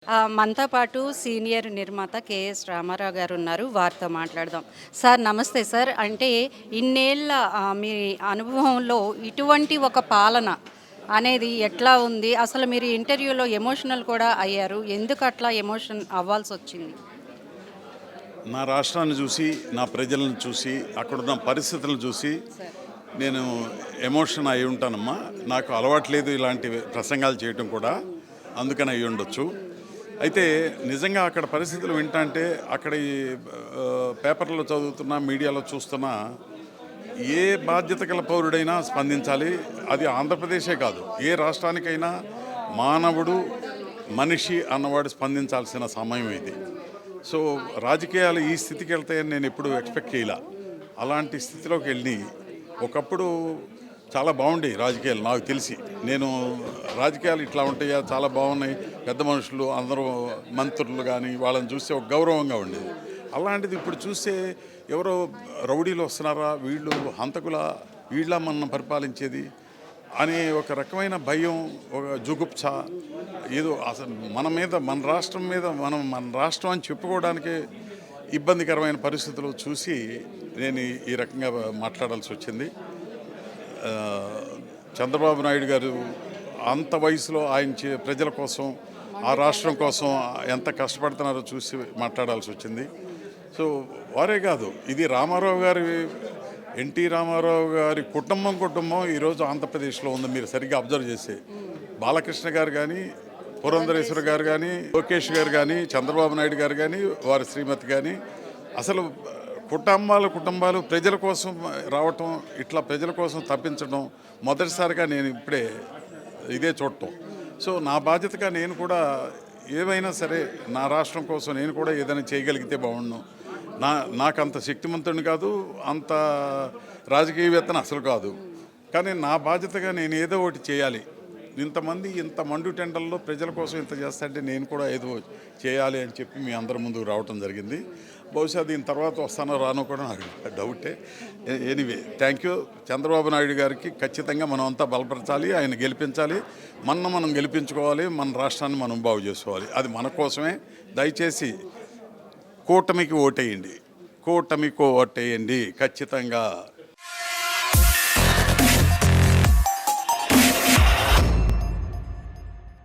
మనతో పాటు సీనియర్ నిర్మాత కేఎస్ రామారావు గారు ఉన్నారు. వారితో మాట్లాడదాం. సార్ నమస్తే సార్. అంటే ఇన్నేళ్ల మీ అనుభవంలో ఇటువంటి ఒక పాలన అనేది ఎట్లా ఉంది? అసలు మీరు ఇంటర్వ్యూలో ఎమోషనల్ కూడా అయ్యారు. ఎందుకు అట్లా ఎమోషన్ అవ్వాల్సొచ్చింది? నా రాష్ట్రాన్ని చూసి, నా ప్రజలను చూసి, అక్కడున్న పరిస్థితులను చూసి సార్. నేను ఎమోషన్ అయి ఉంటానమ్మా. నాకు అలవాట్లేదు ఇలాంటి ప్రసంగాలు చేయటం కూడా, అందుకని అయి ఉండొచ్చు. అయితే నిజంగా అక్కడ పరిస్థితులు వింటంటే అక్కడ ఈ పేపర్లో చదువుతున్నా, మీడియాలో చూస్తున్నా, ఏ బాధ్యత గల పౌరుడైనా స్పందించాలి. అది ఆంధ్రప్రదేశే కాదు, ఏ రాష్ట్రానికైనా మానవుడు, మనిషి అన్నవాడు స్పందించాల్సిన సమయం ఇది. సో రాజకీయాలు ఈ స్థితికి వెళ్తాయని నేను ఎప్పుడు ఎక్స్పెక్ట్ చేయలే. అలాంటి స్థితిలోకి వెళ్ళి ఒకప్పుడు చాలా బాగుండే రాజకీయాలు నాకు తెలిసి. నేను రాజకీయాలు ఇట్లా ఉంటాయా, చాలా బాగున్నాయి, పెద్ద మనుషులు అందరూ మంత్రులు కానీ వాళ్ళని చూస్తే ఒక గౌరవంగా ఉండేది. అలాంటిది ఇప్పుడు చూస్తే ఎవరో రౌడీలు వస్తున్నారా, వీళ్ళు హంతకుల, వీళ్ళ మనం పరిపాలించేది అనే ఒక రకమైన భయం, ఒక జుగుప్స, ఏదో అసలు మన మీద, మన రాష్ట్రం మీద, మన రాష్ట్రం అని చెప్పుకోవడానికి ఇబ్బందికరమైన పరిస్థితులు చూసి నేను ఈ రకంగా మాట్లాడాల్సి వచ్చింది. చంద్రబాబు నాయుడు గారు అంత వయసులో ఆయన ప్రజల కోసం, ఆ రాష్ట్రం కోసం ఎంత కష్టపడుతున్నారో చూసి మాట్లాడాల్సి వచ్చింది. సో వారే కాదు, ఇది రామారావు గారి, ఎన్టీ రామారావు గారి కుటుంబం ఈరోజు ఆంధ్రప్రదేశ్లో ఉంది. మీరు సరిగ్గా అబ్జర్వ్ చేస్తే బాలకృష్ణ గారు కానీ, పురంధరేశ్వర గారు కానీ, లోకేష్ గారు కానీ, చంద్రబాబు నాయుడు గారు కానీ, వారి శ్రీమతి కానీ, అసలు కుటుంబాలు ప్రజల కోసం రావటం, ఇట్లా ప్రజల కోసం తప్పించడం మొదటిసారిగా నేను ఇప్పుడే ఇదే చూడటం. సో నా బాధ్యతగా నేను కూడా ఏవైనా సరే నా రాష్ట్రం కోసం నేను కూడా ఏదైనా చేయగలిగితే బాగుండు. నాకంత శక్తిమంతుడిని కాదు, అంత రాజకీయవేత్తను అసలు కాదు, కానీ నా బాధ్యతగా నేను ఏదో ఒకటి చేయాలి. ఇంతమంది ఇంత మండు టెండల్లో ప్రజల కోసం ఇంత చేస్తాంటే నేను కూడా ఏదో చేయాలి అని చెప్పి మీ అందరి ముందుకు రావటం జరిగింది. బహుశా దీని తర్వాత వస్తానో రానో కూడా నాకు డౌటే. Anyway, thank you. Chandrababu Naidu గారికి ఖచ్చితంగా మనం అంతా బలపరచాలి, ఆయన గెలిపించాలి, మనం గెలిపించుకోవాలి, మన రాష్ట్రాన్ని మనం బాగు చేసుకోవాలి. అది మన కోసమే. దయచేసి కూటమికి ఓటేయండి, కూటమికి ఓటేయండి ఖచ్చితంగా.